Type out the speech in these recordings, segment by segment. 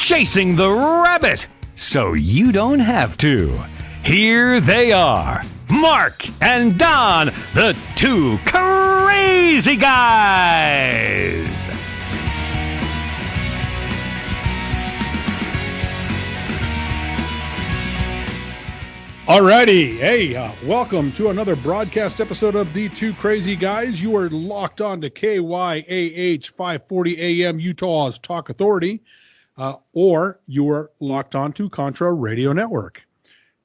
chasing the rabbit so you don't have to. Here they are, Mark and Don, the two crazy guys. Alrighty, hey, welcome to another broadcast episode of The Two Crazy Guys. You are locked on to KYAH 540 AM, Utah's Talk Authority, or you are locked on to Contra Radio Network.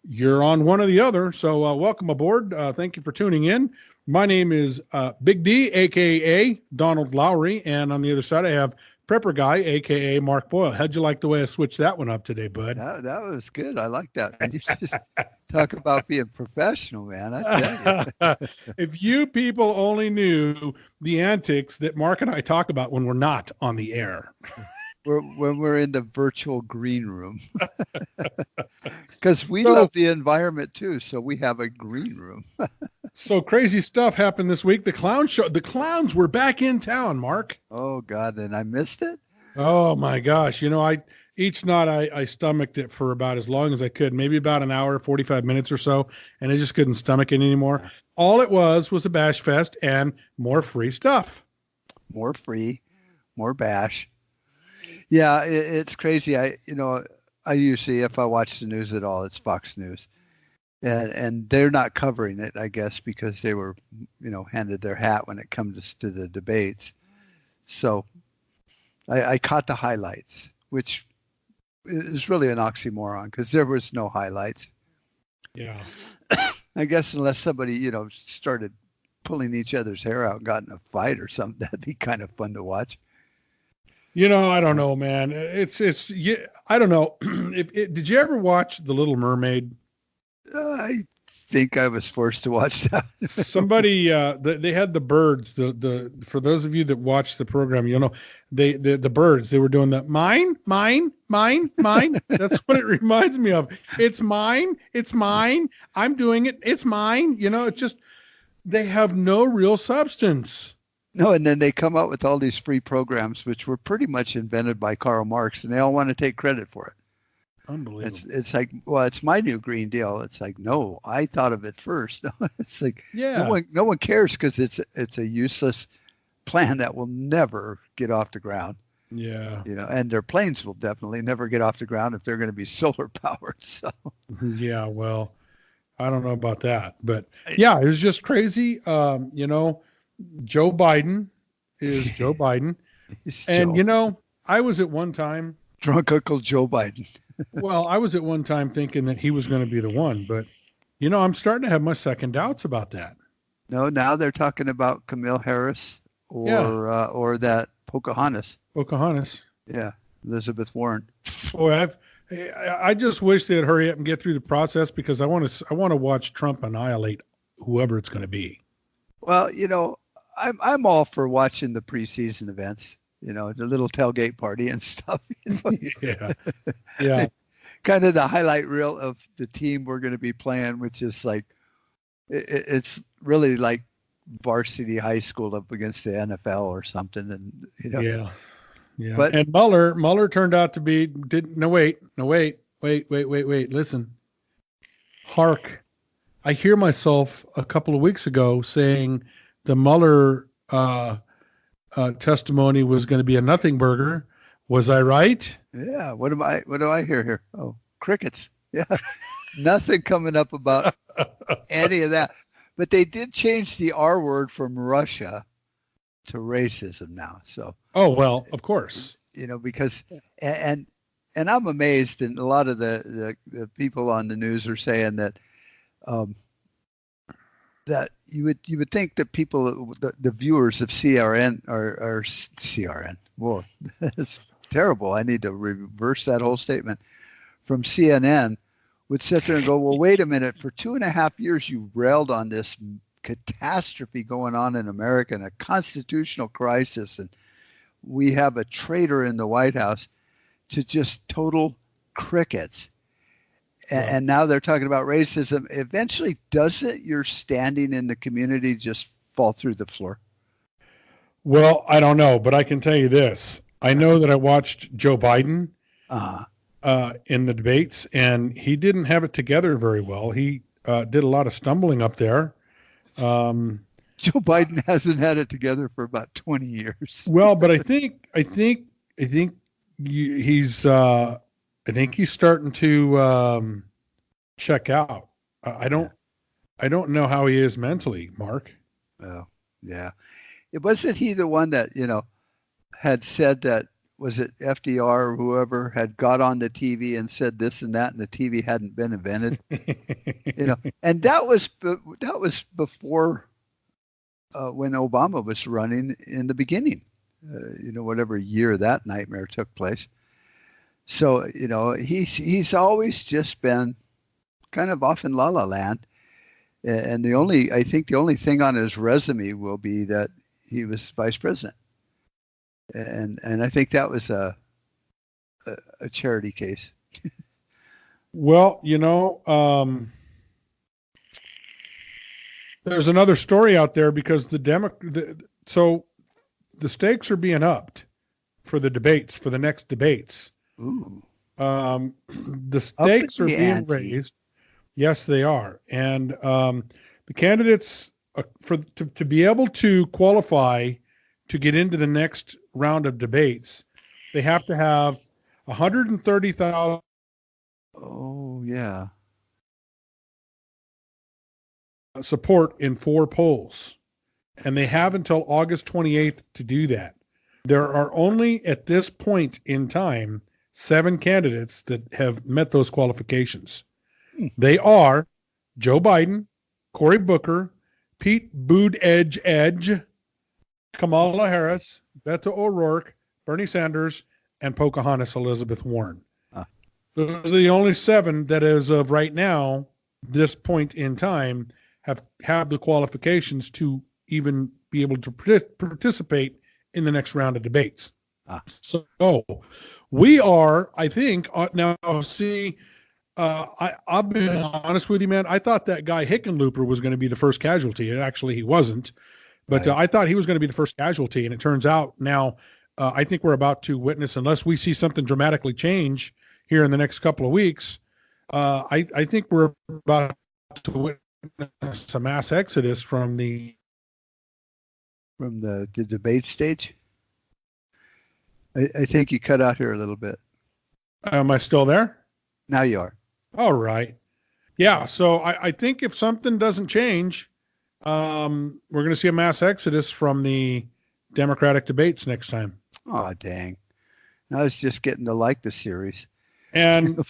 You're on one or the other, so welcome aboard. Thank you for tuning in. My name is Big D, a.k.a. Donald Lowry, and on the other side I have Prepper Guy, a.k.a. Mark Boyle. How'd you like the way I switched that one up today, bud? That was good. I like that. You just talk about being professional, man. I tell you. If you people only knew the antics that Mark and I talk about when we're not on the air. When we're in the virtual green room. Because we love the environment too, so we have a green room. So crazy stuff happened this week. The clowns were back in town, Mark. Oh God, and I missed it? Oh my gosh. You know, each night I stomached it for about as long as I could, maybe about an hour, 45 minutes or so, and I just couldn't stomach it anymore. All it was a bash fest and more free stuff. More free, more bash. Yeah, it's crazy. I usually, if I watch the news at all, it's Fox News. And they're not covering it, I guess, because they were, handed their hat when it comes to the debates. So I caught the highlights, which is really an oxymoron because there was no highlights. Yeah. I guess unless somebody, started pulling each other's hair out and got in a fight or something, that'd be kind of fun to watch. I don't know, man. I don't know. Did you ever watch The Little Mermaid? I think I was forced to watch that. Somebody, they had the birds. For those of you that watch the program, the birds. They were doing the mine. That's what it reminds me of. It's mine. I'm doing it. It's mine. It's just they have no real substance. No, and then they come out with all these free programs, which were pretty much invented by Karl Marx, and they all want to take credit for it. Unbelievable. It's like, well, it's my new Green Deal. It's like, no, I thought of it first. It's like, yeah, no one cares because it's a useless plan that will never get off the ground. Yeah. And their planes will definitely never get off the ground if they're going to be solar powered. So. Yeah, well, I don't know about that, but yeah, it was just crazy. Joe Biden is Joe Biden. And, I was at one time. Drunk Uncle Joe Biden. Well, I was at one time thinking that he was going to be the one, but, I'm starting to have my second doubts about that. No, now they're talking about Camille Harris or that Pocahontas. Pocahontas. Yeah, Elizabeth Warren. Boy, I just wish they'd hurry up and get through the process because I want to watch Trump annihilate whoever it's going to be. Well, I'm all for watching the preseason events, the little tailgate party and stuff. Yeah. Kind of the highlight reel of the team we're going to be playing, which is like, it's really like varsity high school up against the NFL or something. And, Yeah. But, and Mueller turned out to be, wait, listen. Hark. I hear myself a couple of weeks ago saying the Mueller testimony was going to be a nothing burger. Was I right? Yeah. What do I hear here? Oh, crickets. Yeah. Nothing coming up about any of that. But they did change the R word from Russia to racism now. So. Oh, well, of course. Because and I'm amazed, and a lot of the people on the news are saying that that you would think that people, the viewers of CRN or CRN, whoa, that's terrible. I need to reverse that whole statement, from CNN would sit there and go, well, wait a minute, for 2.5 years you railed on this catastrophe going on in America and a constitutional crisis, and we have a traitor in the White House, to just total crickets. Yeah. And now they're talking about racism. Eventually, doesn't your standing in the community just fall through the floor? Well, I don't know, but I can tell you this. I know that I watched Joe Biden, in the debates, and he didn't have it together very well. He did a lot of stumbling up there. Joe Biden hasn't had it together for about 20 years. Well, but I think he's starting to check out. I don't know how he is mentally, Mark. Oh, yeah. It wasn't he the one that, had said that, was it FDR or whoever had got on the TV and said this and that, and the TV hadn't been invented, and that was before when Obama was running in the beginning, whatever year that nightmare took place. So, he's always just been kind of off in la la land. And I think the only thing on his resume will be that he was vice president. And I think that was a charity case. Well, there's another story out there because so the stakes are being upped for the debates, for the next debates. Ooh. The stakes are being raised. Yes, they are. And the candidates to be able to qualify to get into the next round of debates, they have to have 130,000. Oh, yeah. Support in 4 polls. And they have until August 28th to do that. There are only, at this point in time, 7 candidates that have met those qualifications. They are Joe Biden, Cory Booker, Pete Buttigieg, Kamala Harris, Beto O'Rourke, Bernie Sanders, and Pocahontas Elizabeth Warren. Those are the only 7 that, as of right now, this point in time, have the qualifications to even be able to participate in the next round of debates. So we are, I think, now see. I'll be honest with you, man. I thought that guy Hickenlooper was going to be the first casualty. Actually, he wasn't. But I thought he was going to be the first casualty. And it turns out now I think we're about to witness, unless we see something dramatically change here in the next couple of weeks, I think we're about to witness a mass exodus from the debate stage. I think you cut out here a little bit. Am I still there? Now you are. All right. Yeah. So I think if something doesn't change, we're going to see a mass exodus from the Democratic debates next time. Oh, dang. I was just getting to like the series. And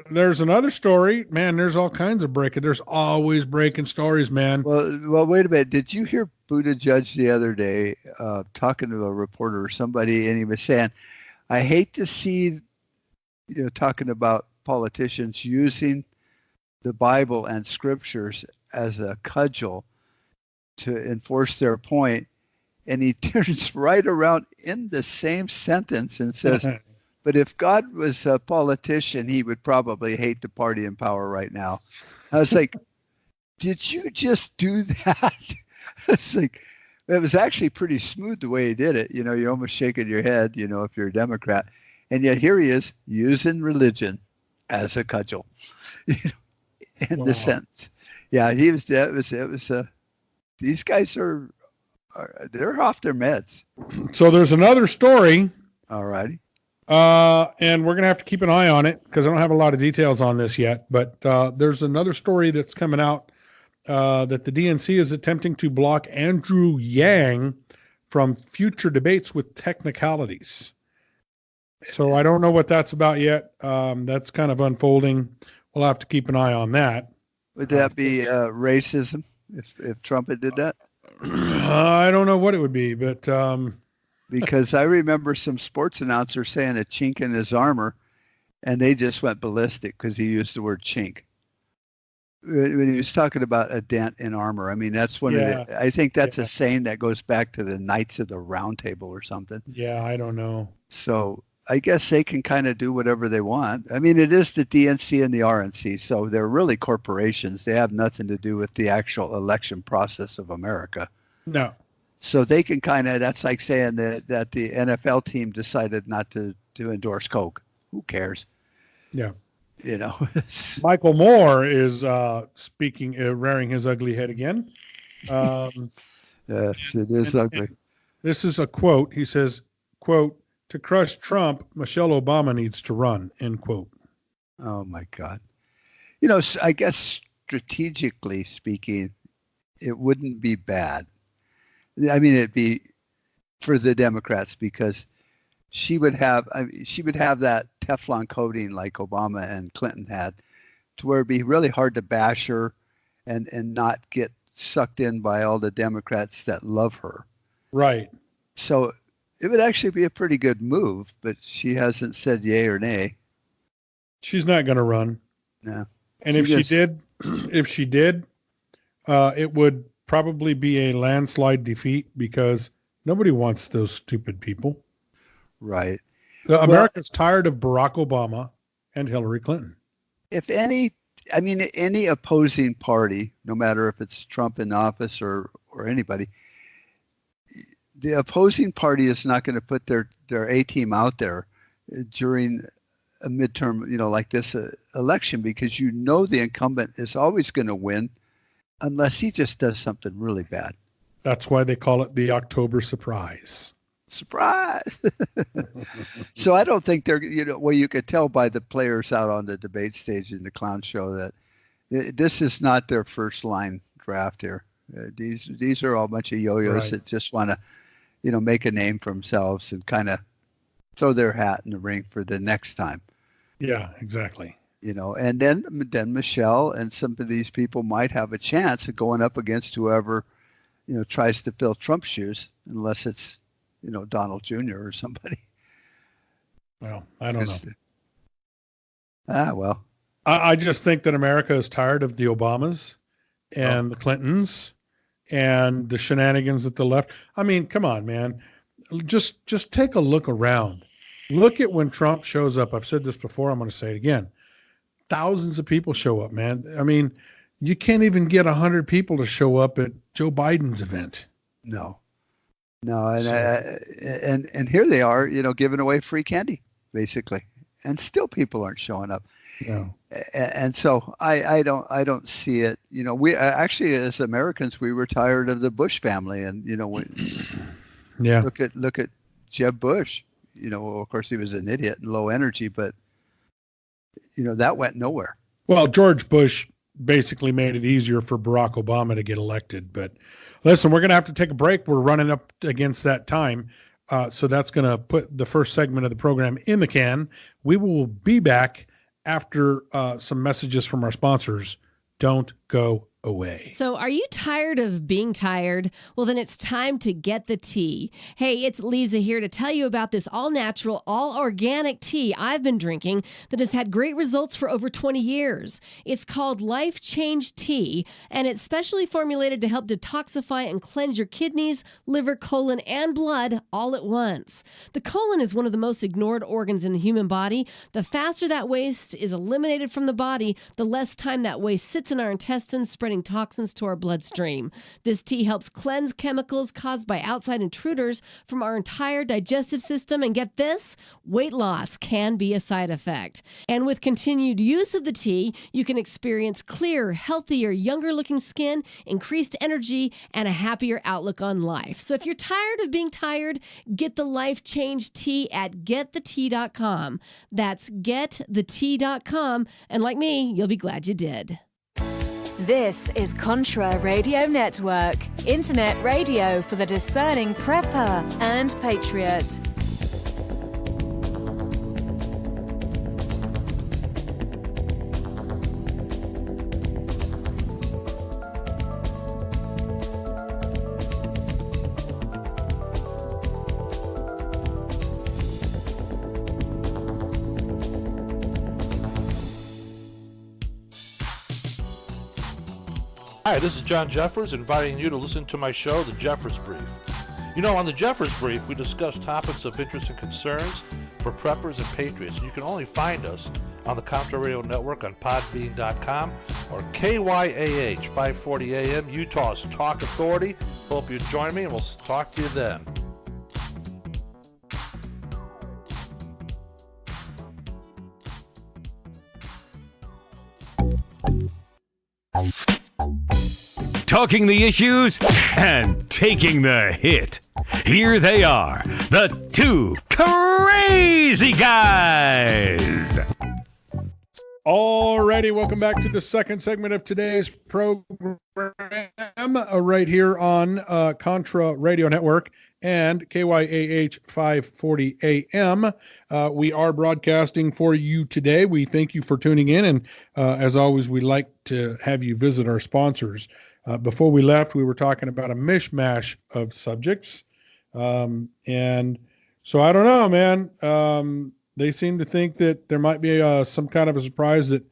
there's another story. Man, there's all kinds of breaking. There's always breaking stories, man. Well, wait a minute. Did you hear Buttigieg the other day talking to a reporter or somebody, and he was saying, I hate to see, talking about politicians using the Bible and scriptures as a cudgel to enforce their point. And he turns right around in the same sentence and says, but if God was a politician, he would probably hate the party in power right now. I was like, did you just do that? It's like, it was actually pretty smooth the way he did it. You're almost shaking your head, if you're a Democrat. And yet here he is using religion as a cudgel, in the sense. Yeah, it was these guys they're off their meds. So there's another story. All righty. And we're going to have to keep an eye on it because I don't have a lot of details on this yet. But there's another story that's coming out that the DNC is attempting to block Andrew Yang from future debates with technicalities. So I don't know what that's about yet. That's kind of unfolding. We'll have to keep an eye on that. Would that be racism if Trump had did that? I don't know what it would be, but because I remember some sports announcer saying a chink in his armor, and they just went ballistic because he used the word chink when he was talking about a dent in armor. I mean, that's one of the. I think that's a saying that goes back to the Knights of the Round Table or something. Yeah, I don't know. So I guess they can kind of do whatever they want. I mean, it is the DNC and the RNC, so they're really corporations. They have nothing to do with the actual election process of America. No. So they can kind of, that's like saying that the NFL team decided not to endorse Coke. who cares? Yeah. You know, Michael Moore is speaking, rearing his ugly head again. yes, it is ugly. This is a quote. He says, quote, "To crush Trump, Michelle Obama needs to run," end quote. Oh my God. You know, I guess strategically speaking, it wouldn't be bad. I mean, it'd be for the Democrats because she would have that Teflon coating like Obama and Clinton had, to where it'd be really hard to bash her and not get sucked in by all the Democrats that love her. Right. So it would actually be a pretty good move, but she hasn't said yay or nay. She's not going to run. No. And if she did, it would probably be a landslide defeat because nobody wants those stupid people. Right. America's tired of Barack Obama and Hillary Clinton. If any opposing party, no matter if it's Trump in office or anybody, the opposing party is not going to put their A team out there during a midterm, like this election, because the incumbent is always going to win unless he just does something really bad. That's why they call it the October surprise. Surprise. So I don't think they're, you could tell by the players out on the debate stage in the clown show that this is not their first line draft here. These are all a bunch of yo-yos that just want to, make a name for themselves and kind of throw their hat in the ring for the next time. Yeah, exactly. And then Michelle and some of these people might have a chance of going up against whoever, tries to fill Trump's shoes, unless it's, Donald Jr. or somebody. Well, I don't know. Well. I just think that America is tired of the Obamas and the Clintons and the shenanigans at the left. I mean, come on, man. Just take a look around. Look at when Trump shows up. I've said this before. I'm going to say it again. Thousands of people show up, man. I mean, you can't even get 100 people to show up at Joe Biden's event. No, and here they are, giving away free candy, basically, and still people aren't showing up. No. And so I don't see it. We actually, as Americans, we were tired of the Bush family, and look at Jeb Bush. Of course, he was an idiot and low energy, but that went nowhere. Well, George Bush basically made it easier for Barack Obama to get elected. But listen, we're going to have to take a break. We're running up against that time. So that's going to put the first segment of the program in the can. We will be back after some messages from our sponsors. Don't go away. So are you tired of being tired? Well, then it's time to get the tea. Hey, it's Lisa here to tell you about this all-natural, all-organic tea I've been drinking that has had great results for over 20 years. It's called Life Change Tea, and it's specially formulated to help detoxify and cleanse your kidneys, liver, colon, and blood all at once. The colon is one of the most ignored organs in the human body. The faster that waste is eliminated from the body, the less time that waste sits in our intestines, spreading toxins to our bloodstream. This tea helps cleanse chemicals caused by outside intruders from our entire digestive system. And get this, weight loss can be a side effect. And with continued use of the tea, you can experience clearer, healthier, younger looking skin, increased energy, and a happier outlook on life. So if you're tired of being tired, get the Life Change Tea at getthetea.com. That's getthetea.com. And like me, you'll be glad you did. This is Contra Radio Network, internet radio for the discerning prepper and patriot. Hi, this is John Jeffers, inviting you to listen to my show, The Jeffers Brief. On The Jeffers Brief, we discuss topics of interest and concerns for preppers and patriots. You can only find us on the Contra Radio Network on podbean.com or KYAH 540 AM, Utah's Talk Authority. Hope you join me, and we'll talk to you then. Talking the issues and taking the hit. Here they are, the two crazy guys. Alrighty, welcome back to the second segment of today's program right here on Contra Radio Network and KYAH 540 AM. We are broadcasting for you today. We thank you for tuning in, and as always, we like to have you visit our sponsors. Before we left, we were talking about a mishmash of subjects, and so I don't know, man. They seem to think that there might be some kind of a surprise that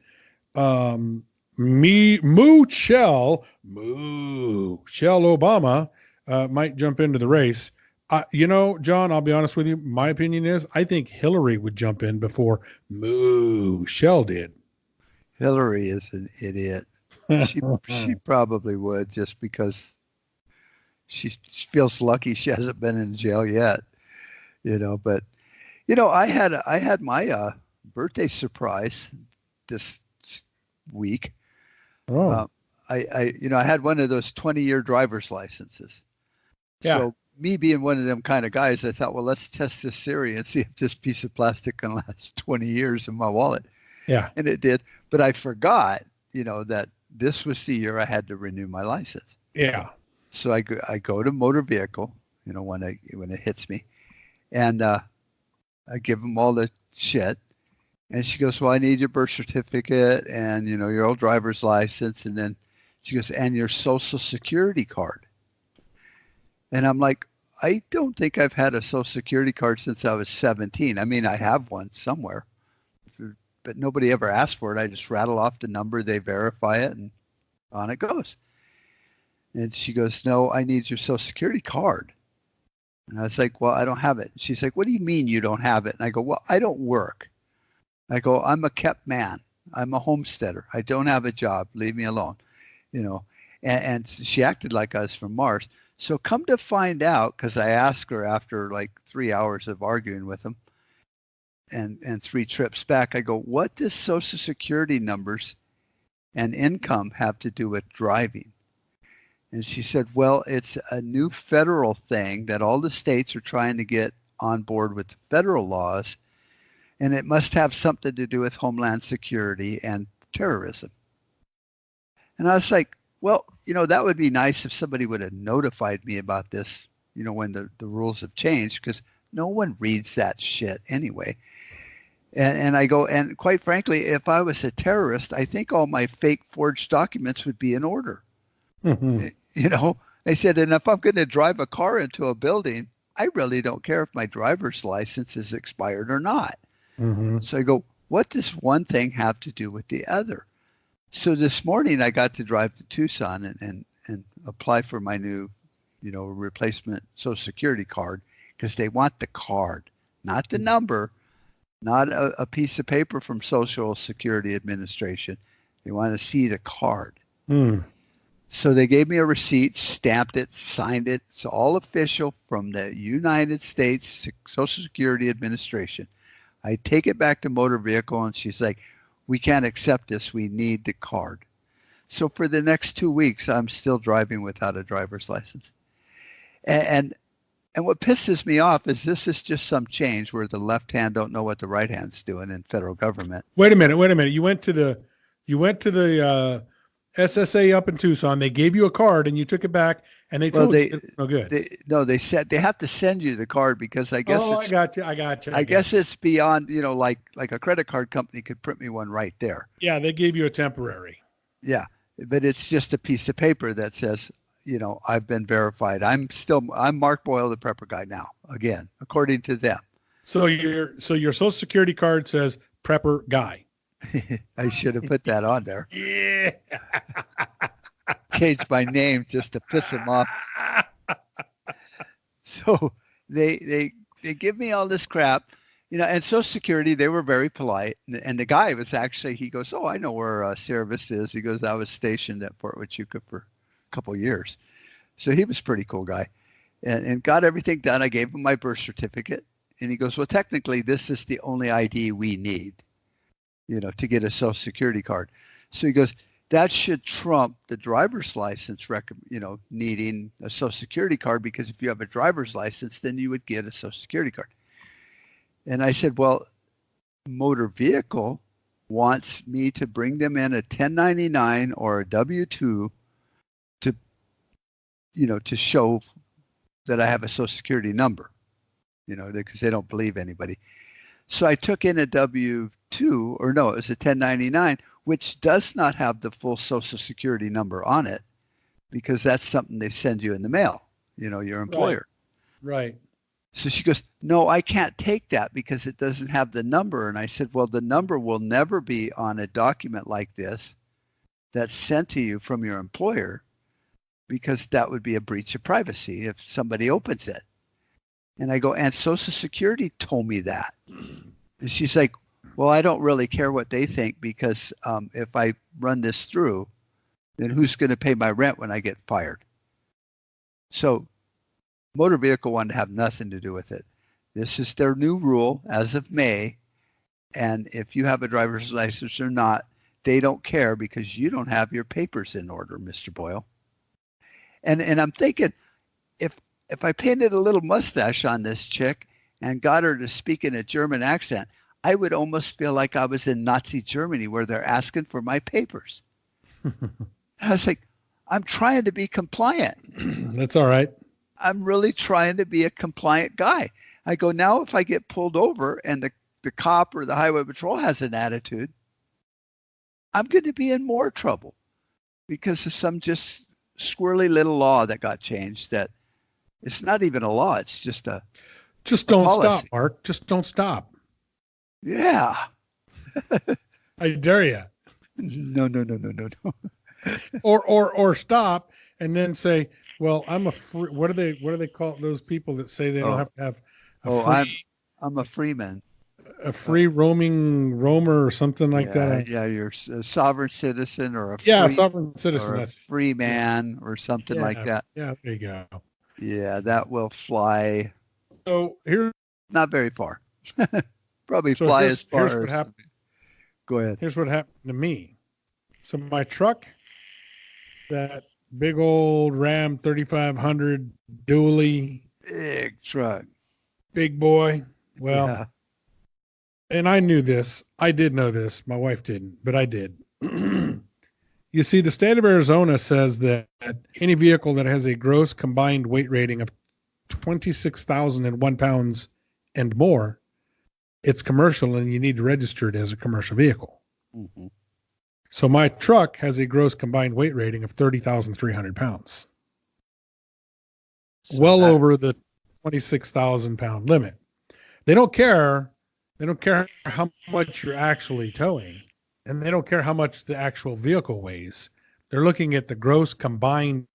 Michelle Obama might jump into the race. John, I'll be honest with you. My opinion is I think Hillary would jump in before Michelle did. Hillary is an idiot. She probably would, just because she feels lucky she hasn't been in jail yet, but I had my birthday surprise this week. Oh. I had one of those 20-year driver's licenses. Yeah. So me being one of them kind of guys, I thought, well, let's test this theory and see if this piece of plastic can last 20 years in my wallet. Yeah. And it did. But I forgot, that this was the year I had to renew my license. Yeah. So I go to motor vehicle, when it hits me, and I give them all the shit. And she goes, well, I need your birth certificate and, your old driver's license. And then she goes, and your social security card. And I'm like, I don't think I've had a social security card since I was 17. I mean, I have one somewhere, but nobody ever asked for it. I just rattle off the number, they verify it, and on it goes. And she goes, no, I need your social security card. And I was like, well, I don't have it. She's like, what do you mean you don't have it? And I go, well, I don't work. I go, I'm a kept man. I'm a homesteader. I don't have a job. Leave me alone. And she acted like I was from Mars. So come to find out, because I asked her after like 3 hours of arguing with him and 3 trips back, I go, what does social security numbers and income have to do with driving? And she said, well, it's a new federal thing that all the states are trying to get on board with the federal laws, and it must have something to do with homeland security and terrorism. And I was like, well, that would be nice if somebody would have notified me about this, when the rules have changed, because no one reads that shit anyway. And I go, and quite frankly, if I was a terrorist, I think all my fake forged documents would be in order. Mm-hmm. They said, and if I'm going to drive a car into a building, I really don't care if my driver's license is expired or not. Mm-hmm. So I go, what does one thing have to do with the other? So this morning I got to drive to Tucson and apply for my new, replacement social security card, because they want the card, not the number, not a piece of paper from Social Security Administration. They want to see the card. Mm. So they gave me a receipt, stamped it, signed it. It's all official from the United States Social Security Administration. I take it back to motor vehicle, and she's like, we can't accept this. We need the card. So for the next 2 weeks, I'm still driving without a driver's license. And what pisses me off is this is just some change where the left hand don't know what the right hand's doing in federal government. Wait a minute. You went to the SSA up in Tucson. They gave you a card and you took it back, and they told you it's no good. They said they have to send you the card, because I guess I got you. I guess it's beyond, like a credit card company could print me one right there. Yeah, they gave you a temporary. Yeah, but it's just a piece of paper that says, I've been verified. I'm Mark Boyle, the prepper guy now, again, according to them. So your Social Security card says prepper guy. I should have put that on there. Yeah. Changed my name just to piss them off. So they give me all this crap, and Social Security, they were very polite. And the guy was actually, he goes, oh, I know where Sierra Vista is. He goes, I was stationed at Fort Huachuca for a couple of years. So he was a pretty cool guy and got everything done. I gave him my birth certificate, and he goes, well, technically this is the only ID we need, to get a Social Security card. So he goes, that should trump the driver's license, needing a Social Security card, because if you have a driver's license, then you would get a Social Security card. And I said, well, motor vehicle wants me to bring them in a 1099 or a W-2 to show that I have a Social Security number, because they don't believe anybody. So I took in a W-2, or no, it was a 1099, which does not have the full Social Security number on it, because that's something they send you in the mail, your employer. Right. So she goes, no, I can't take that because it doesn't have the number. And I said, well, the number will never be on a document like this that's sent to you from your employer, because that would be a breach of privacy if somebody opens it. And I go, and Social Security told me that. And she's like, well, I don't really care what they think, because if I run this through, then who's going to pay my rent when I get fired? So motor vehicle wanted to have nothing to do with it. This is their new rule as of May. And if you have a driver's license or not, they don't care, because you don't have your papers in order, Mr. Boyle. And I'm thinking, if I painted a little mustache on this chick and got her to speak in a German accent, I would almost feel like I was in Nazi Germany, where they're asking for my papers. I was like, I'm trying to be compliant. That's all right. I'm really trying to be a compliant guy. I go, now if I get pulled over and the cop or the highway patrol has an attitude, I'm going to be in more trouble because of some just squirrely little law that got changed. That it's not even a law. It's just a don't policy. stop, Mark. Just don't stop. Yeah. I dare you. No. Or stop and then say, well, I'm a free, what do they call those people that say they don't have to have I'm a freeman. A free roamer or something like that. Yeah, you're a sovereign citizen or sovereign citizen. Or that's a free man or something like that. Yeah, there you go. Yeah, that will fly. So here, not very far. Probably fly as far. Here's what happened. Go ahead. Here's what happened to me. So my truck, that big old Ram 3500 dually, big truck, big boy. Well, yeah. And I knew this. I did know this. My wife didn't, but I did. You see, the state of Arizona says that any vehicle that has a gross combined weight rating of 26,001 pounds and more, it's commercial, and you need to register it as a commercial vehicle. Mm-hmm. So my truck has a gross combined weight rating of 30,300 pounds. So well over the 26,000 pound limit. They don't care how much you're actually towing, and they don't care how much the actual vehicle weighs. They're looking at the gross combined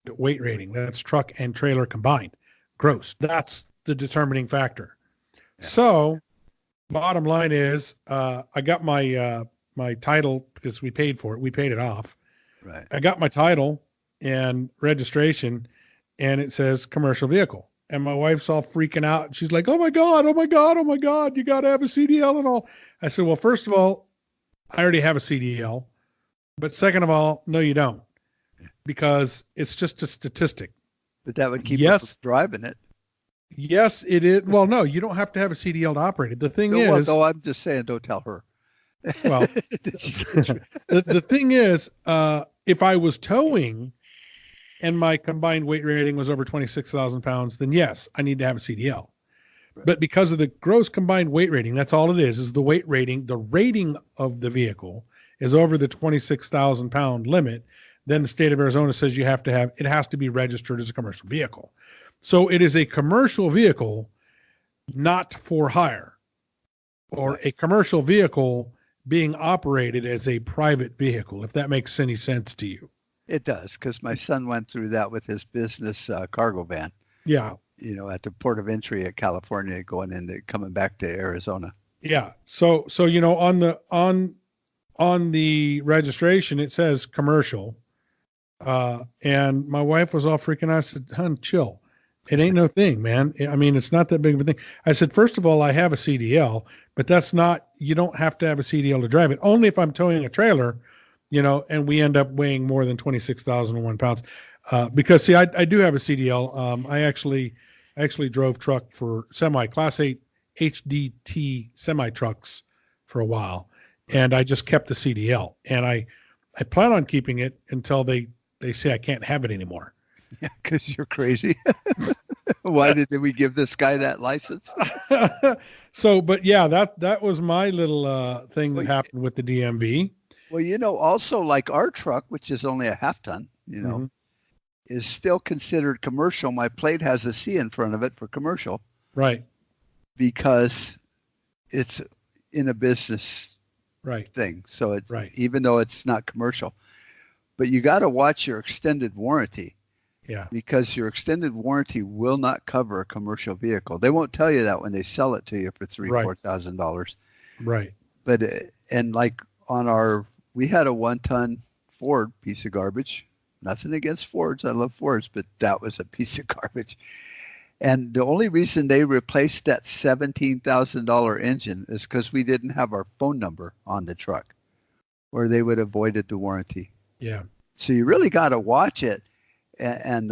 weight rating. That's truck and trailer combined. Gross. That's the determining factor. Yeah. So bottom line is, I got my title because we paid for it. We paid it off. Right. I got my title and registration, and it says commercial vehicle. And my wife's all freaking out. She's like, oh my God, you got to have a CDL and all. I said, well, first of all, I already have a CDL. But second of all, no, you don't. Because it's just a statistic. But that would keep us driving it. Yes, it is. Well, no, you don't have to have a CDL to operate it. The thing is. No, I'm just saying, don't tell her. Well, the thing is, if I was towing and my combined weight rating was over 26,000 pounds, then yes, I need to have a CDL. Right. But because of the gross combined weight rating, that's all it is the weight rating. The rating of the vehicle is over the 26,000 pound limit. Then the state of Arizona says it has to be registered as a commercial vehicle. So it is a commercial vehicle, not for hire, or a commercial vehicle being operated as a private vehicle, if that makes any sense to you. It does, because my son went through that with his business cargo van. Yeah. At the port of entry at California, coming back to Arizona. Yeah. So on the registration, it says commercial. And my wife was all freaking out. I said, hon, chill. It ain't no thing, man. I mean, it's not that big of a thing. I said, first of all, I have a CDL, but you don't have to have a CDL to drive it. Only if I'm towing a trailer and we end up weighing more than 26,001 pounds. Because see, I do have a CDL. I actually drove truck for Class 8 HDT semi trucks for a while, and I just kept the CDL, and I plan on keeping it until they say I can't have it anymore. Yeah, because you're crazy. Why did we give this guy that license? So, but yeah, that was my little thing that happened with the DMV. Well, also like our truck, which is only a half ton, Mm-hmm. is still considered commercial. My plate has a C in front of it for commercial. Right. Because it's in a business thing. So it's even though it's not commercial. But you got to watch your extended warranty. Yeah. Because your extended warranty will not cover a commercial vehicle. They won't tell you that when they sell it to you for $4,000. Right. But and like we had a 1-ton Ford piece of garbage. Nothing against Fords. I love Fords, but that was a piece of garbage. And the only reason they replaced that $17,000 engine is because we didn't have our phone number on the truck, or they would have voided the warranty. Yeah. So you really got to watch it. And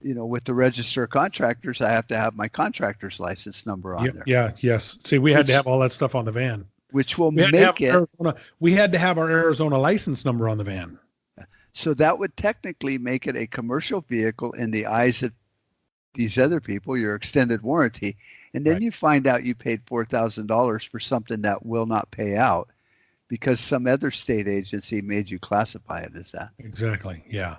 with the register contractors, I have to have my contractor's license number on there. Yeah. Yes. See, we had to have all that stuff on the van, which will make it. We had to have our Arizona license number on the van. So that would technically make it a commercial vehicle in the eyes of these other people, your extended warranty. And then you find out you paid $4,000 for something that will not pay out because some other state agency made you classify it as that. Exactly. Yeah.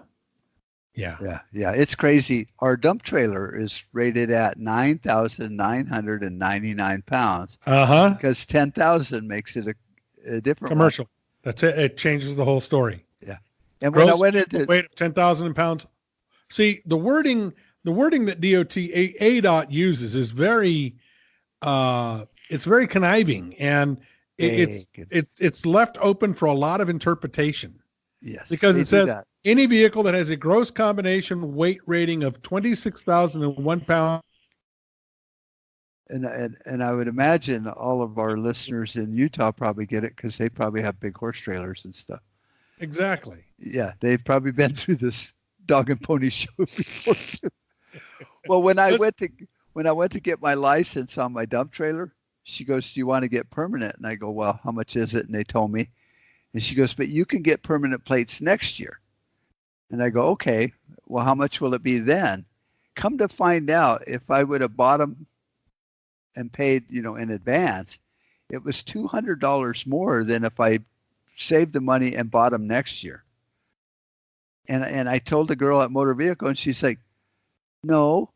Yeah. It's crazy. Our dump trailer is rated at 9,999 pounds. Because 10,000 makes it a different commercial. One. That's it. It changes the whole story. Yeah. And when I went into weight of 10,000 pounds. See, the wording that ADOT uses is very, it's very conniving, and it's left open for a lot of interpretation. Yes. Because it says any vehicle that has a gross combination weight rating of 26,001 pounds. And I would imagine all of our listeners in Utah probably get it because they probably have big horse trailers and stuff. Exactly. Yeah, they've probably been through this dog and pony show before too. Well, when I went to get my license on my dump trailer, she goes, "Do you want to get permanent?" And I go, "Well, how much is it?" And they told me. And she goes, "But you can get permanent plates next year." And I go, "Okay, well, how much will it be then?" Come to find out, if I would have bought them and paid, in advance, it was $200 more than if I saved the money and bought them next year. And I told the girl at Motor Vehicle, and she's like, "No."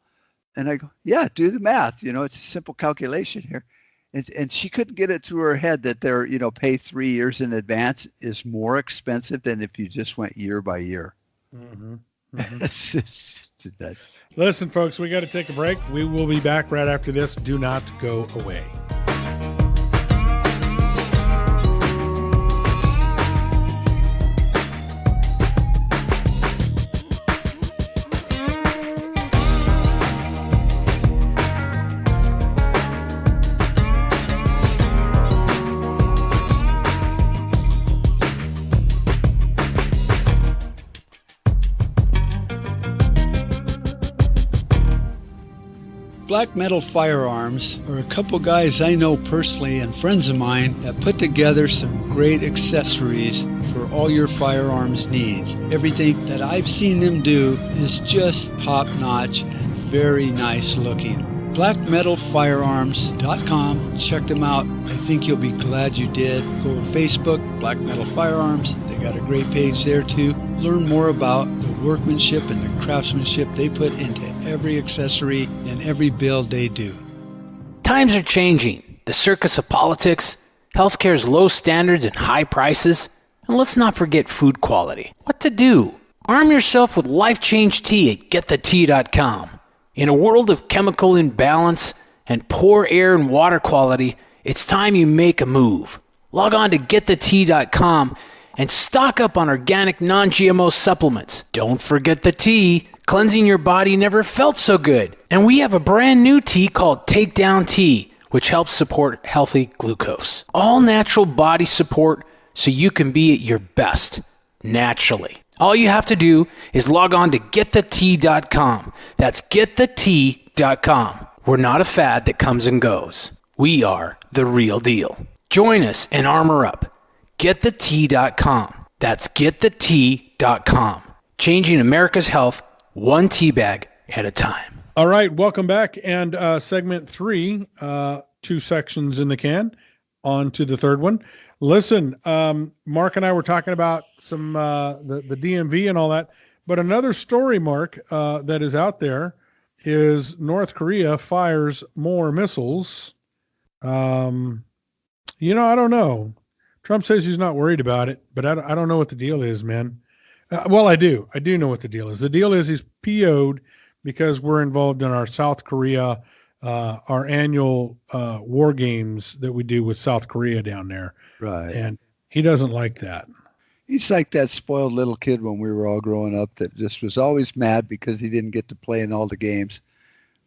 And I go, "Yeah, do the math. It's a simple calculation here." And she couldn't get it through her head that their, pay 3 years in advance is more expensive than if you just went year by year. Mm-hmm. Mm-hmm. Listen, folks, we got to take a break. We will be back right after this. Do not go away. Black Metal Firearms are a couple guys I know personally and friends of mine that put together some great accessories for all your firearms needs. Everything that I've seen them do is just top-notch and very nice looking. BlackMetalFirearms.com. Check them out. I think you'll be glad you did. Go to Facebook, Black Metal Firearms. They got a great page there too. Learn more about the workmanship and the craftsmanship they put into every accessory and every build they do. Times are changing. The circus of politics, healthcare's low standards and high prices, and let's not forget food quality. What to do? Arm yourself with Life Change Tea at GetTheTea.com. In a world of chemical imbalance and poor air and water quality, it's time you make a move. Log on to GetTheTea.com and stock up on organic non-GMO supplements. Don't forget the tea. Cleansing your body never felt so good. And we have a brand new tea called Takedown Tea, which helps support healthy glucose. All natural body support so you can be at your best, naturally. All you have to do is log on to getthetea.com. That's getthetea.com. We're not a fad that comes and goes. We are the real deal. Join us and armor up. Getthetea.com. That's getthetea.com. Changing America's health one tea bag at a time. All right, welcome back. And segment 3, 2 sections in the can. On to the third one. Listen, Mark and I were talking about some the DMV and all that, but another story, Mark, that is out there is North Korea fires more missiles. I don't know. Trump says he's not worried about it, but I don't know what the deal is, man. Well, I do. I do know what the deal is. The deal is he's PO'd because we're involved in our South Korea, our annual war games that we do with South Korea down there. Right. And he doesn't like that. He's like that spoiled little kid when we were all growing up that just was always mad because he didn't get to play in all the games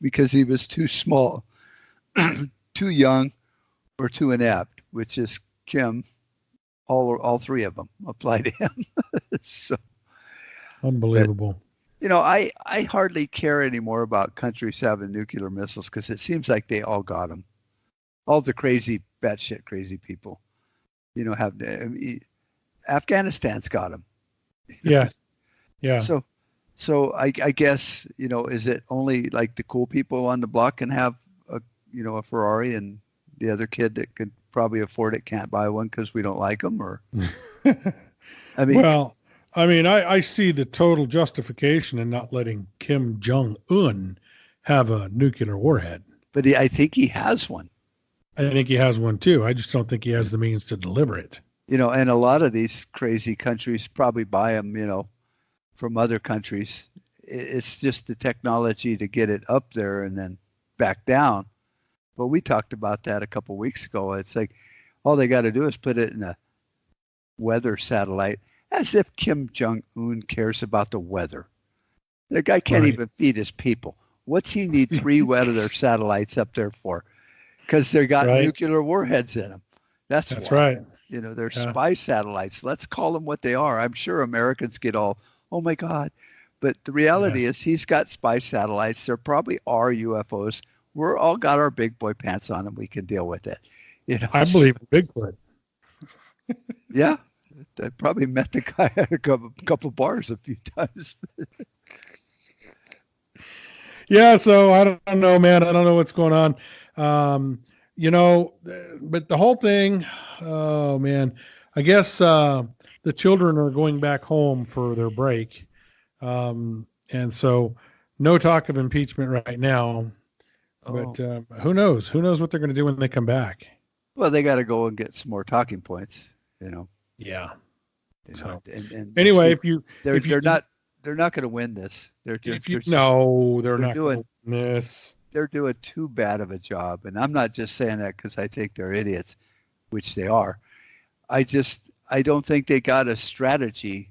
because he was too small, too young, or too inept, which is Kim. All three of them apply to him. So unbelievable. But, I hardly care anymore about countries having nuclear missiles because it seems like they all got them. All the crazy, batshit crazy people, have Afghanistan's got them. Yeah. Yeah. So I guess, is it only like the cool people on the block can have a Ferrari and the other kid that could probably afford it can't buy one because we don't like them? Or, I see the total justification in not letting Kim Jong-un have a nuclear warhead. But I think he has one. I think he has one too. I just don't think he has the means to deliver it. And a lot of these crazy countries probably buy them, from other countries. It's just the technology to get it up there and then back down. But we talked about that a couple of weeks ago. It's like all they got to do is put it in a weather satellite, as if Kim Jong-un cares about the weather. The guy can't even feed his people. What's he need 3 weather satellites up there for? Because they got nuclear warheads in them. That's why. Right. They're spy satellites. Let's call them what they are. I'm sure Americans get all, oh my God. But the reality is he's got spy satellites. There probably are UFOs. We're all got our big boy pants on and we can deal with it. I believe in Bigfoot. Yeah. I probably met the guy at a couple bars a few times. Yeah, so I don't know, man. I don't know what's going on. But the whole thing, oh man, I guess the children are going back home for their break. And so no talk of impeachment right now. But who knows? Who knows what they're going to do when they come back? Well, they got to go and get some more talking points, Yeah. So and anyway, see, they're not going to win this. They're not doing this. They're doing too bad of a job, and I'm not just saying that because I think they're idiots, which they are. I don't think they got a strategy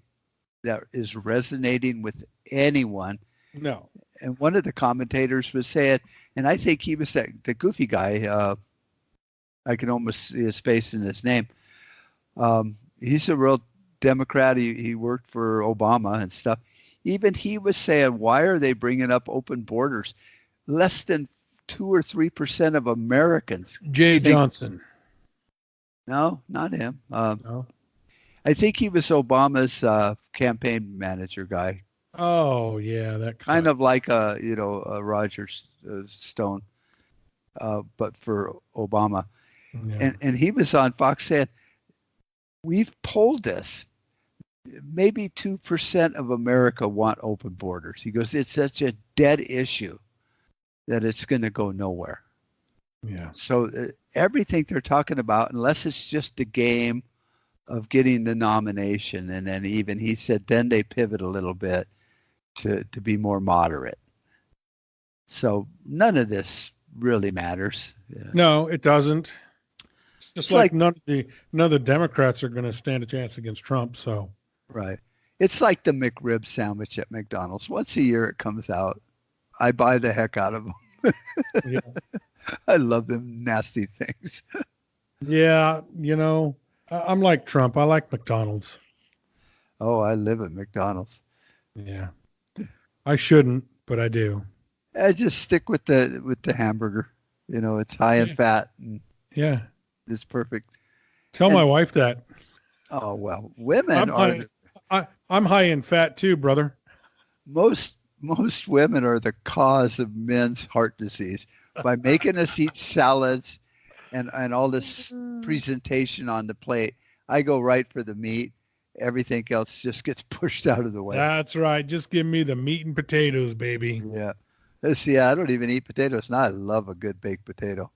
that is resonating with anyone. No. And one of the commentators was saying, and I think he was the goofy guy. I can almost see his face in his name. He's a real Democrat. He worked for Obama and stuff. Even he was saying, why are they bringing up open borders? Less than 2 or 3% of Americans. Jay Johnson. No, not him. No. I think he was Obama's campaign manager guy. Oh yeah, that kind of like a Roger Stone, but for Obama. Yeah. And he was on Fox saying, we've polled this. Maybe 2% of America want open borders. He goes, it's such a dead issue that it's going to go nowhere. Yeah. So everything they're talking about, unless it's just the game of getting the nomination, and then even he said, then they pivot a little bit to be more moderate. So none of this really matters. Yeah. No, it doesn't. It's just like none of the Democrats are going to stand a chance against Trump. So right. It's like the McRib sandwich at McDonald's. Once a year it comes out. I buy the heck out of them. Yeah. I love them nasty things. Yeah, I'm like Trump. I like McDonald's. Oh, I live at McDonald's. Yeah. I shouldn't, but I do. I just stick with the hamburger. It's high in Yeah. fat and Yeah. it's perfect. Tell my And- wife that. Oh well, women I'm high in fat too, brother. most women are the cause of men's heart disease by making us eat salads and all this presentation on the plate. I go right for the meat. Everything else just gets pushed out of the way. That's right. Just give me the meat and potatoes, baby. Yeah. See, I don't even eat potatoes. Now I love a good baked potato,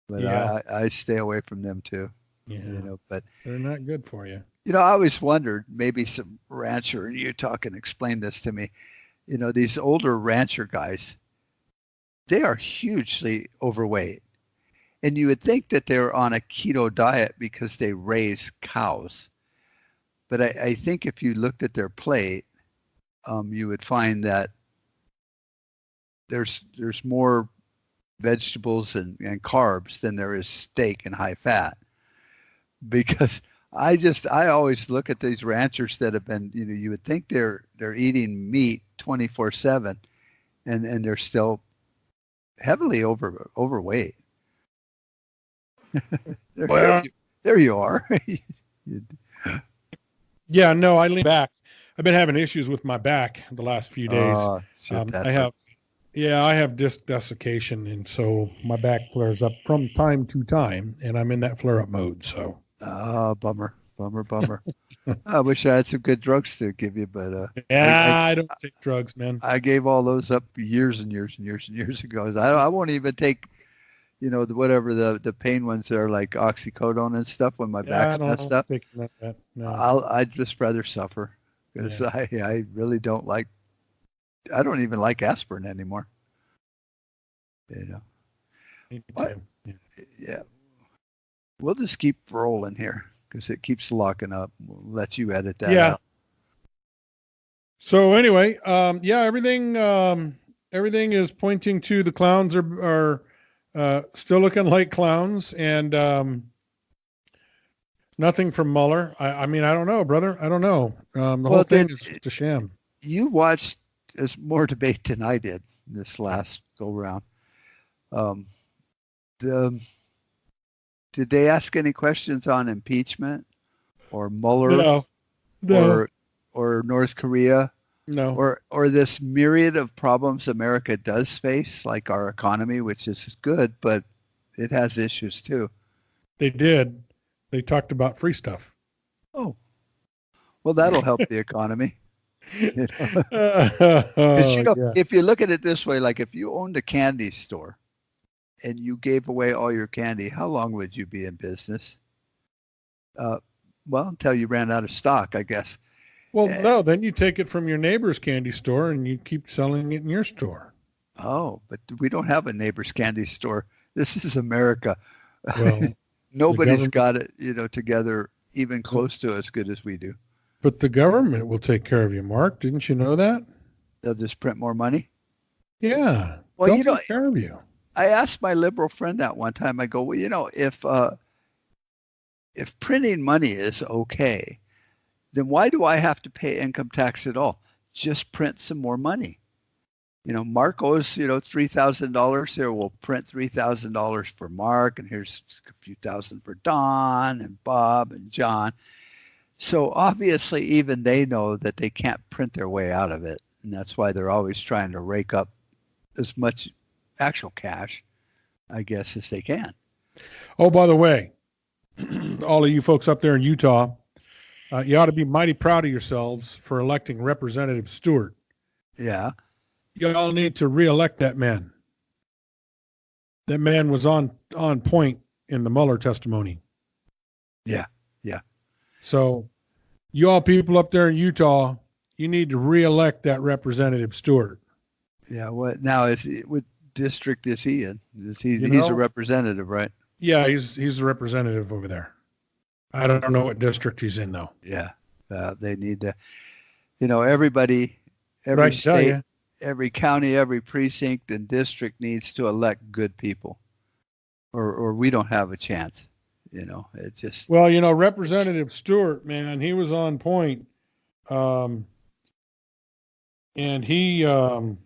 but Yeah. I stay away from them too. Yeah. But They're not good for you. I always wondered, maybe some rancher in Utah can explain this to me. These older rancher guys, they are hugely overweight. And you would think that they're on a keto diet because they raise cows. But I think if you looked at their plate, you would find that there's more vegetables and carbs than there is steak and high fat. Because I always look at these ranchers that have been, you would think they're eating meat 24/7 and they're still heavily overweight. Well- there you are. Yeah, no, I lean back. I've been having issues with my back the last few days. Oh, shit, that I have, hurts. I have disc desiccation, and so my back flares up from time to time, and I'm in that flare-up mode. So, Bummer. I wish I had some good drugs to give you, but I don't take drugs, man. I gave all those up years and years and years and years ago. I won't even take, whatever the pain ones are, like oxycodone and stuff when my back's messed up. Take that. No. I'd just rather suffer because I really don't like. I don't even like aspirin anymore. Me What? too. Yeah. Yeah. We'll just keep rolling here because it keeps locking up. We'll let you edit that out. So anyway, everything is pointing to the clowns are still looking like clowns, and nothing from Mueller. I mean, I don't know, brother. I don't know. The whole thing is just a sham. You watched more debate than I did this last go round. Did they ask any questions on impeachment or Mueller No. or North Korea No. or this myriad of problems America does face, like our economy, which is good, but it has issues too. They did. They talked about free stuff. Oh, well, that'll help the economy. You know? 'Cause, Yeah. if you look at it this way, like if you owned a candy store and you gave away all your candy, how long would you be in business? Well, until you ran out of stock, I guess. Well, no, then you take it from your neighbor's candy store and you keep selling it in your store. Oh, but we don't have a neighbor's candy store. This is America. Well, Nobody's got it, together even close to as good as we do. but the government will take care of you, Mark. Didn't you know that? They'll just print more money. Yeah. Well, They'll take care of you. I asked my liberal friend that one time. I go, well, if printing money is okay, then why do I have to pay income tax at all? Just print some more money. Mark owes, $3,000 here. We'll print $3,000 for Mark, and here's a few thousand for Don and Bob and John. So obviously, even they know that they can't print their way out of it, and that's why they're always trying to rake up as much actual cash, I guess, as they can. Oh, by the way, all of you folks up there in Utah, you ought to be mighty proud of yourselves for electing Representative Stewart. Yeah. You all need to reelect that man. That man was on point in the Mueller testimony. Yeah. So you all people up there in Utah, you need to reelect that Representative Stewart. Yeah. What district is he in? He's a representative, right? Yeah, he's the representative over there. I don't know what district he's in though. Yeah. They need to, everybody, every Right, tell state, ya. every county, every precinct and district needs to elect good people or we don't have a chance. It just. Well, Representative Stewart, man, he was on point. And he's in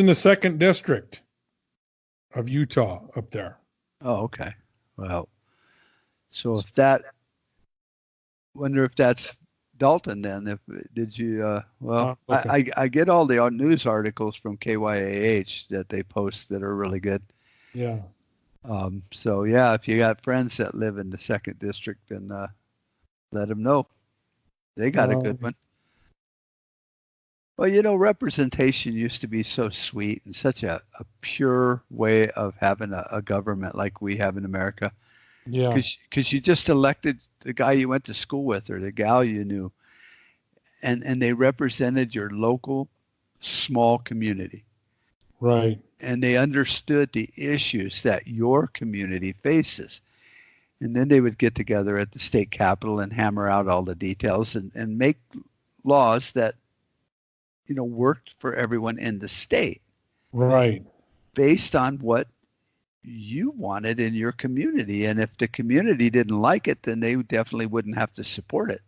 the 2nd district of Utah up there. Oh, okay. Well, so wonder if that's Dalton then. Okay. I get all the news articles from KYAH that they post that are really good. Yeah. So yeah, if you got friends that live in the 2nd district, then let them know. They got a good one. Well, representation used to be so sweet and such a pure way of having a government like we have in America. Yeah. Because you just elected the guy you went to school with or the gal you knew, and they represented your local small community. Right. And they understood the issues that your community faces. And then they would get together at the state capitol and hammer out all the details and make laws that, worked for everyone in the state. Right. Based on what you wanted in your community. And if the community didn't like it, then they definitely wouldn't have to support it.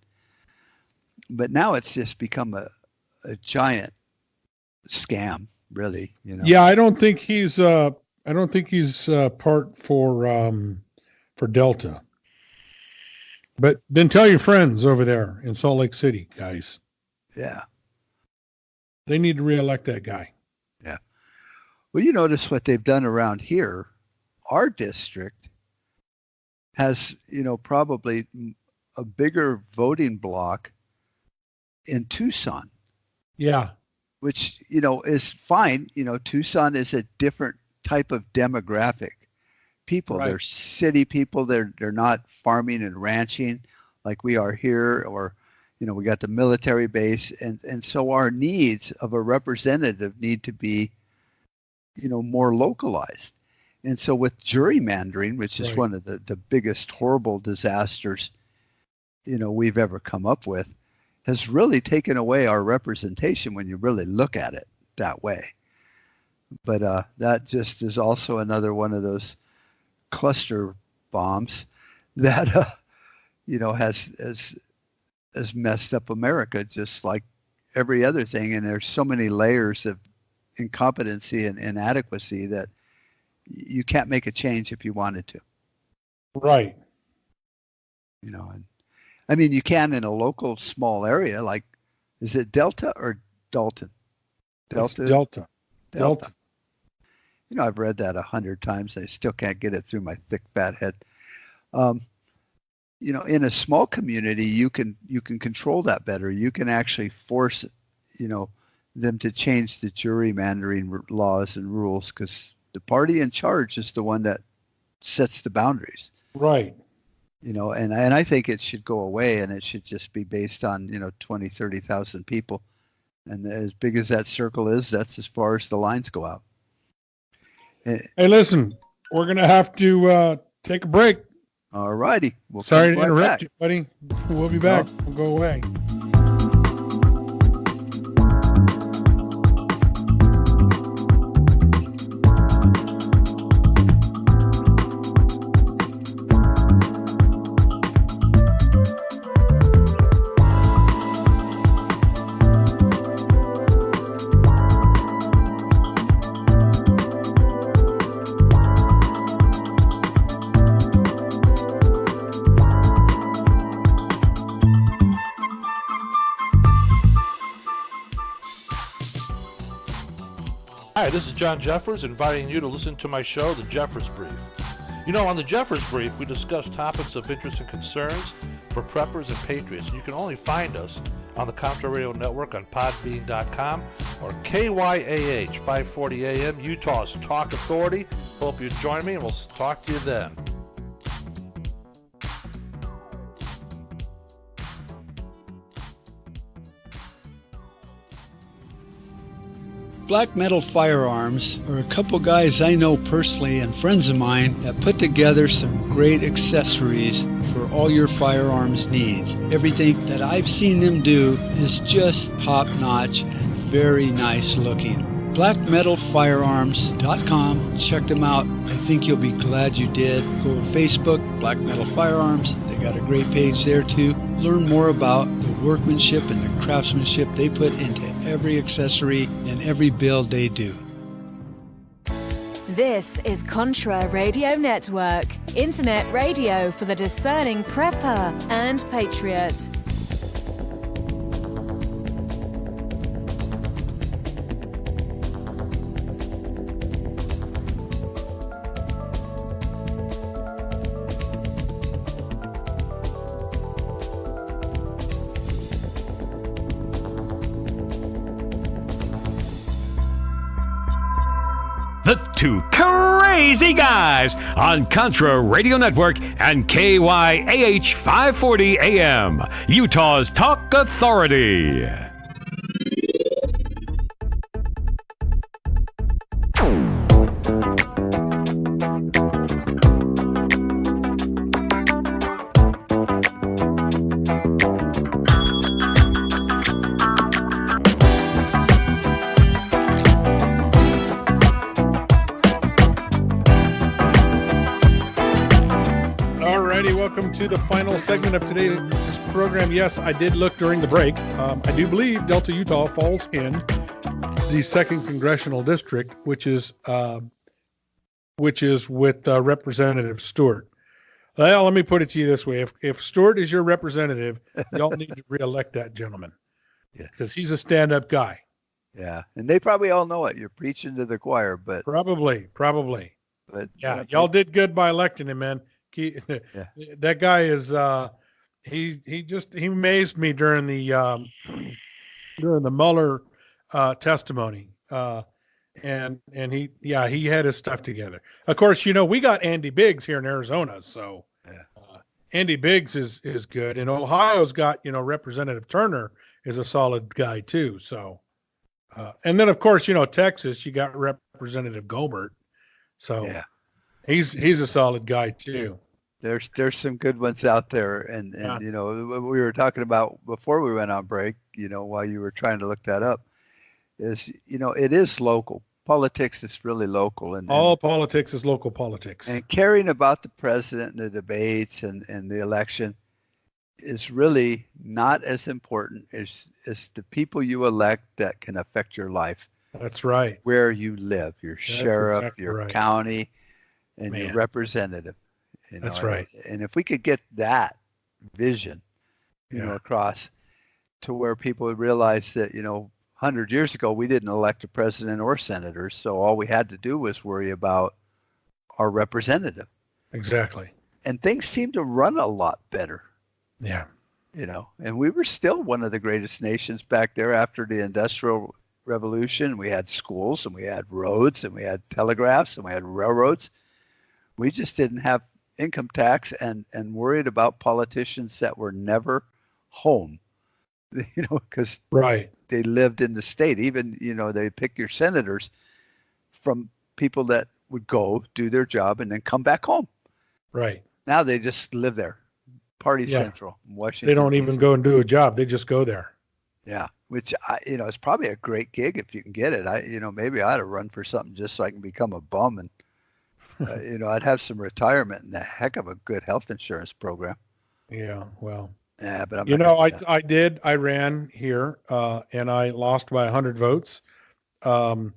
But now it's just become a giant scam, really. Yeah, I don't think he's part for Delta. But then tell your friends over there in Salt Lake City, guys. Yeah. They need to reelect that guy. Yeah. Well, you notice what they've done around here. Our district has, probably a bigger voting block in Tucson. Yeah. Which, is fine. Tucson is a different type of demographic. People, Right. They're city people. They're not farming and ranching like we are here, or, we got the military base. And so our needs of a representative need to be, more localized. And so with gerrymandering, which is Right. one of the biggest horrible disasters, we've ever come up with, has really taken away our representation when you really look at it that way. But that just is also another one of those cluster bombs that, has messed up America just like every other thing. And there's so many layers of incompetency and inadequacy that you can't make a change if you wanted to. Right. And I mean, you can in a local small area, like, is it Delta or Dalton? It's Delta. Delta. I've read that 100 times. I still can't get it through my thick, fat head. In a small community, you can control that better. You can actually force, them to change the gerrymandering laws and rules, because the party in charge is the one that sets the boundaries. Right. And I think it should go away, and it should just be based on, 20, 30,000 people. And as big as that circle is, that's as far as the lines go out. Hey, listen, we're going to have to take a break. All righty. Sorry to interrupt you, buddy. We'll be back. We'll go away. Hi, this is John Jeffers, inviting you to listen to my show, The Jeffers Brief. On The Jeffers Brief, we discuss topics of interest and concerns for preppers and patriots. You can only find us on the Contra Radio Network on podbean.com or KYAH 540 AM, Utah's Talk Authority. Hope you join me, and we'll talk to you then. Black Metal Firearms are a couple guys I know personally and friends of mine that put together some great accessories for all your firearms needs. Everything that I've seen them do is just top-notch and very nice looking. blackmetalfirearms.com. Check them out. I think you'll be glad you did. Go to Facebook, Black Metal Firearms. They got a great page there too. Learn more about the workmanship and the craftsmanship they put into every accessory and every build they do. This is Contra Radio Network, internet radio for the discerning prepper and patriot. The Two Crazy Guys on Contra Radio Network and KYAH 540 AM, Utah's Talk Authority. Welcome to the final segment of today's program. Yes, I did look during the break. I do believe Delta, Utah falls in the 2nd Congressional District, which is with Representative Stewart. Well, let me put it to you this way. If Stewart is your representative, y'all need to reelect that gentleman. Yeah. Because he's a stand-up guy. Yeah. And they probably all know it. You're preaching to the choir, but Probably. but Yeah, y'all did good by electing him, man. That guy is he amazed me during the Mueller testimony, and he had his stuff together. Of course, we got Andy Biggs here in Arizona, so Andy Biggs is good, and Ohio's got Representative Turner is a solid guy too. So, and then of course Texas, you got Representative Gobert, so he's a solid guy too. There's some good ones out there, and we were talking about before we went on break, while you were trying to look that up, is it is local. Politics is really local, and all politics is local politics. And caring about the president and the debates and the election is really not as important as the people you elect that can affect your life. That's right. Where you live, your sheriff, exactly your right. county, and your representative. That's right. And if we could get that vision, across to where people would realize that, 100 years ago, we didn't elect a president or senators. So all we had to do was worry about our representative. Exactly. And things seemed to run a lot better. Yeah. And we were still one of the greatest nations back there after the Industrial Revolution. We had schools and we had roads and we had telegraphs and we had railroads. We just didn't have income tax and worried about politicians that were never home, because they lived in the state. Even, they pick your senators from people that would go do their job and then come back home. Right. Now they just live there. Party Central, Washington. They don't even go and do a job. They just go there. Yeah. Which, it's probably a great gig if you can get it. Maybe I ought to run for something just so I can become a bum and I'd have some retirement and a heck of a good health insurance program. Yeah, well. Yeah, but I ran here and I lost by 100 votes. And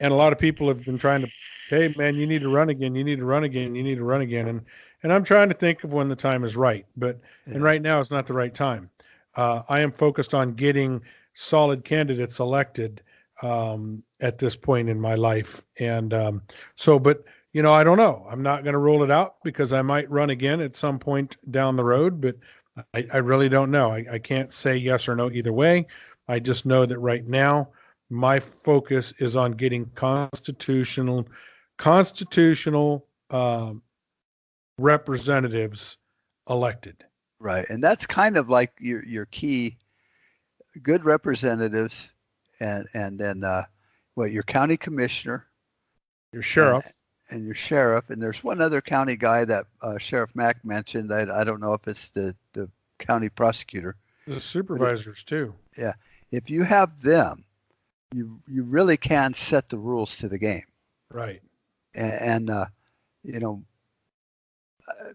a lot of people have been trying to, hey, man, you need to run again. You need to run again. You need to run again. And I'm trying to think of when the time is right. And right now is not the right time. I am focused on getting solid candidates elected at this point in my life. And I don't know. I'm not going to rule it out because I might run again at some point down the road, but I really don't know. I can't say yes or no either way. I just know that right now my focus is on getting constitutional representatives elected. Right. And that's kind of like your key good representatives and then your county commissioner, your sheriff. And your sheriff, and there's one other county guy that Sheriff Mack mentioned. I don't know if it's the county prosecutor. The supervisors too. Yeah. If you have them you really can set the rules to the game. Right. And you know,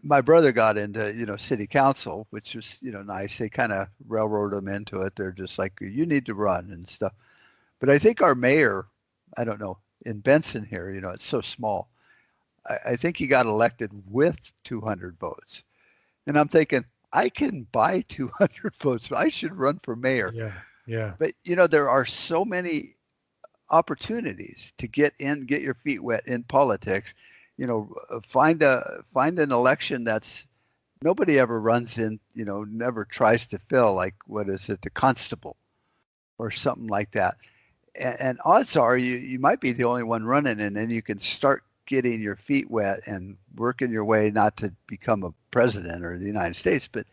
my brother got into, city council, which was, nice. They kind of railroaded him into it. They're just like, you need to run and stuff. But I think our mayor, I don't know, in Benson here, it's so small. I think he got elected with 200 votes. And I'm thinking, I can buy 200 votes. I should run for mayor. Yeah. Yeah. But, there are so many opportunities to get your feet wet in politics. Find an election that's nobody ever runs in, never tries to fill, like, what is it, the constable or something like that. And odds are you might be the only one running, and then you can start getting your feet wet and working your way, not to become a president or the United States, but,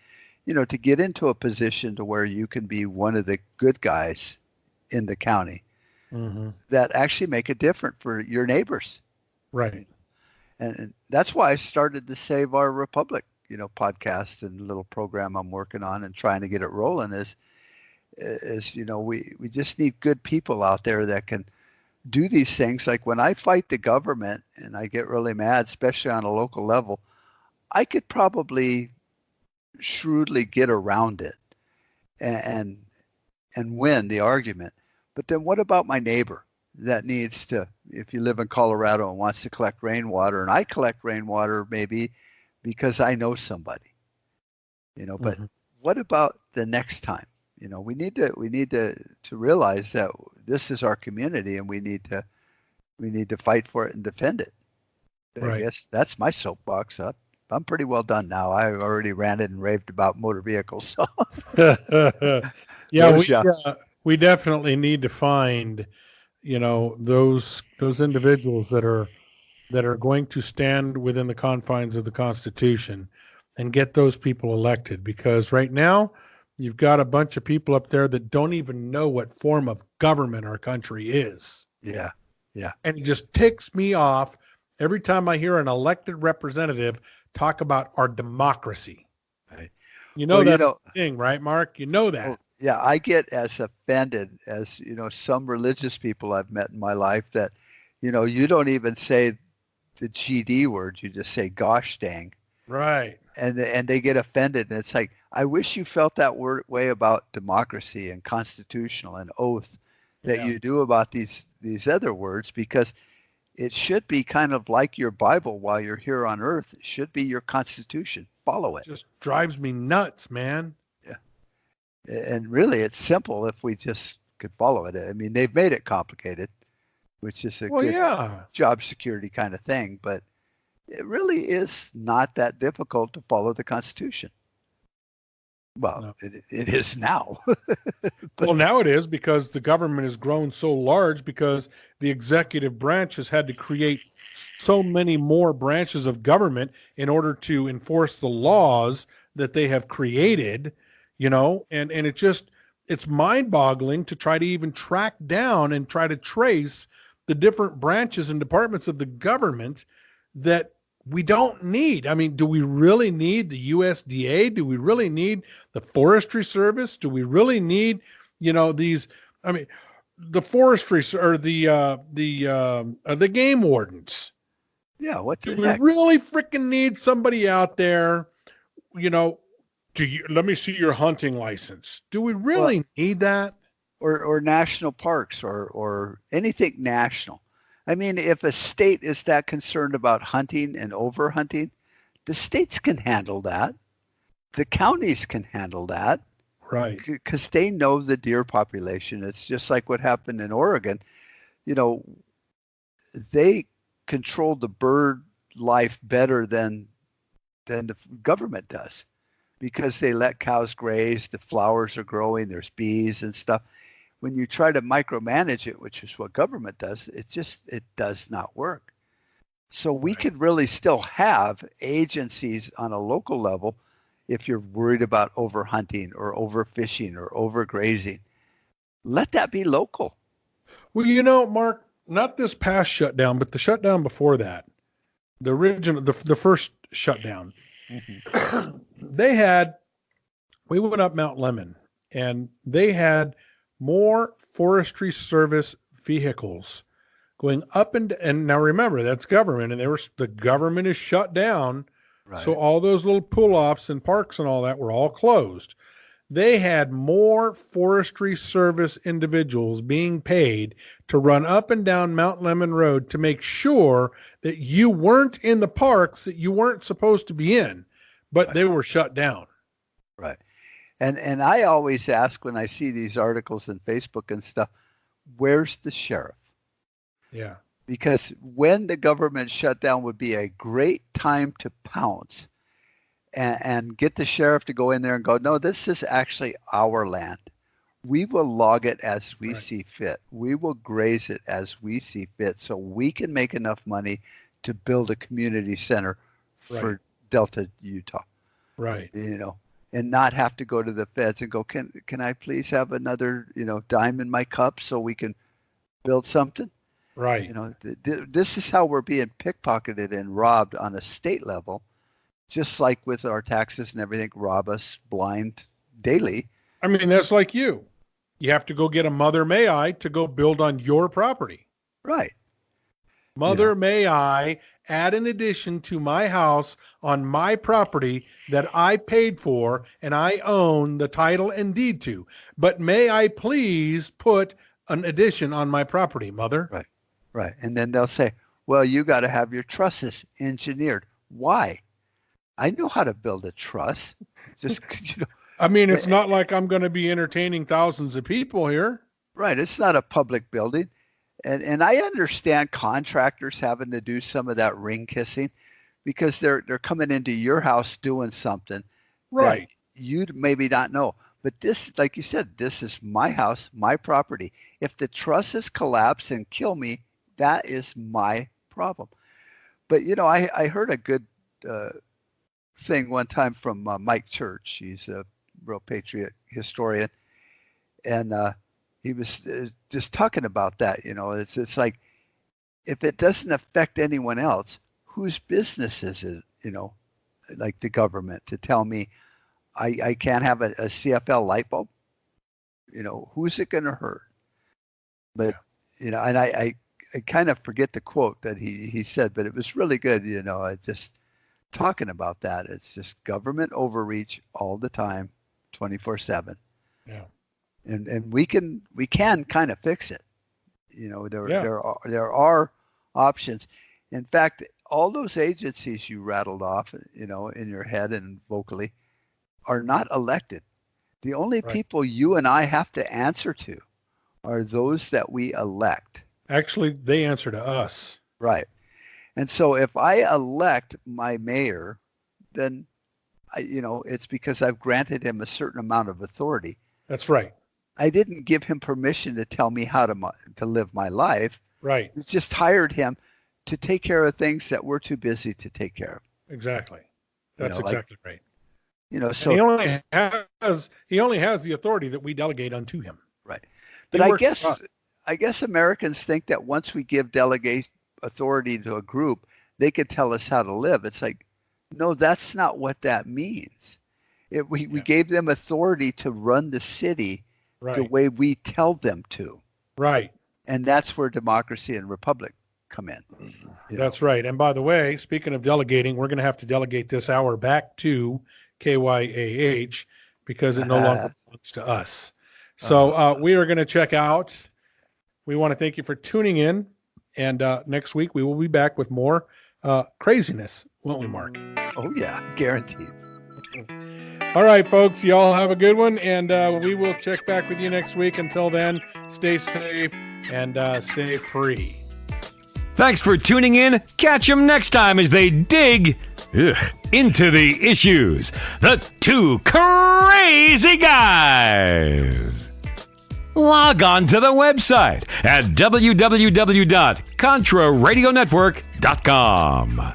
to get into a position to where you can be one of the good guys in the county that actually make a difference for your neighbors. Right. And that's why I started the Save Our Republic, podcast and little program I'm working on and trying to get it rolling is we just need good people out there that can do these things. Like when I fight the government and I get really mad, especially on a local level, I could probably shrewdly get around it and win the argument. But then what about my neighbor that needs to, if you live in Colorado and wants to collect rainwater, and I collect rainwater maybe because I know somebody, but what about the next time? We need to realize that this is our community and we need to fight for it and defend it. Right. I guess that's my soapbox up. I'm pretty well done now. I already ranted and raved about motor vehicles. So. We definitely need to find, those individuals that are going to stand within the confines of the Constitution and get those people elected, because right now you've got a bunch of people up there that don't even know what form of government our country is. Yeah. Yeah. And it just ticks me off every time I hear an elected representative talk about our democracy. Right. That's the thing, right, Mark? You know that. Well, yeah, I get as offended as, some religious people I've met in my life that, you don't even say the GD word, you just say gosh dang. Right. And they get offended. And it's like, I wish you felt that way about democracy and constitutional and oath that you do about these other words, because it should be kind of like your Bible while you're here on earth. It should be your Constitution. Follow it. Just drives me nuts, man. And really, it's simple if we just could follow it. I mean, they've made it complicated, which is a good job security kind of thing. But it really is not that difficult to follow the Constitution. Well, no. It is now. Well, now it is, because the government has grown so large, because the executive branch has had to create so many more branches of government in order to enforce the laws that they have created. And it's mind-boggling to try to even track down and try to trace the different branches and departments of the government that we don't need. I mean, do we really need the USDA? Do we really need the Forestry Service? Do we really need, the forestry or the game wardens? Yeah, what the heck? Do we really freaking need somebody out there, let me see your hunting license. Do we really need that? Or national parks or anything national. I mean, if a state is that concerned about hunting and overhunting, the states can handle that. The counties can handle that. Right. Because they know the deer population. It's just like what happened in Oregon. They control the bird life better than the government does, because they let cows graze, the flowers are growing, there's bees and stuff. When you try to micromanage it, which is what government does, it does not work. So we could really still have agencies on a local level if you're worried about overhunting or overfishing or overgrazing. Let that be local. Well, Mark, not this past shutdown, but the shutdown before that, the original, the first shutdown, we went up Mount Lemmon, and they had more Forestry Service vehicles going up and now remember, that's government, and the government is shut down. Right. So all those little pull-offs and parks and all that were all closed. They had more Forestry Service individuals being paid to run up and down Mount Lemon Road to make sure that you weren't in the parks that you weren't supposed to be in, but they were shut down. Right. And I always ask when I see these articles on Facebook and stuff, where's the sheriff? Yeah. Because when the government shut down would be a great time to pounce and get the sheriff to go in there and go, no, this is actually our land. We will log it as we see fit. We will graze it as we see fit so we can make enough money to build a community center for Delta, Utah. Right. You know, and not have to go to the feds and go, can I please have another, dime in my cup so we can build something? Right. This is how we're being pickpocketed and robbed on a state level, just like with our taxes and everything, rob us blind daily. I mean, that's like you. You have to go get a Mother May I to go build on your property. Right. Mother May I add an addition to my house on my property that I paid for and I own the title and deed to. But may I please put an addition on my property, Mother? Right. Right. And then they'll say, well, you got to have your trusses engineered. Why? I know how to build a truss. Just, I mean, it's not like I'm going to be entertaining thousands of people here. Right. It's not a public building. And I understand contractors having to do some of that ring kissing because they're coming into your house doing something right that you'd maybe not know. But this, like you said, this is my house, my property. If the trusses collapse and kill me, that is my problem. But, I heard a good thing one time from Mike Church. He's a real patriot historian. And he was just talking about that. It's like, if it doesn't affect anyone else, whose business is it, like the government, to tell me I can't have a CFL light bulb? Who's it going to hurt? But, and I kind of forget the quote that he said, but it was really good. Just talking about that. It's just government overreach all the time, 24/7. Yeah. And we can kind of fix it. There are options. In fact, all those agencies you rattled off, in your head and vocally, are not elected. The only people you and I have to answer to are those that we elect. Actually, they answer to us. Right. And so if I elect my mayor, then it's because I've granted him a certain amount of authority. That's right. I didn't give him permission to tell me how to live my life. Right. I just hired him to take care of things that we're too busy to take care of. Exactly. That's exactly right. So he only has the authority that we delegate unto him. Right. But I guess Americans think that once we give delegate authority to a group, they could tell us how to live. It's like, no, that's not what that means. We gave them authority to run the city the way we tell them to. Right. And that's where democracy and republic come in. That's right. And by the way, speaking of delegating, we're going to have to delegate this hour back to KYAH because it no longer belongs to us. So we are going to check out. We want to thank you for tuning in. And next week, we will be back with more craziness, won't we, Mark? Oh, yeah. Guaranteed. All right, folks. Y'all have a good one. And we will check back with you next week. Until then, stay safe and stay free. Thanks for tuning in. Catch them next time as they dig into the issues. The Two Crazy Guys. Log on to the website at www.contraradionetwork.com.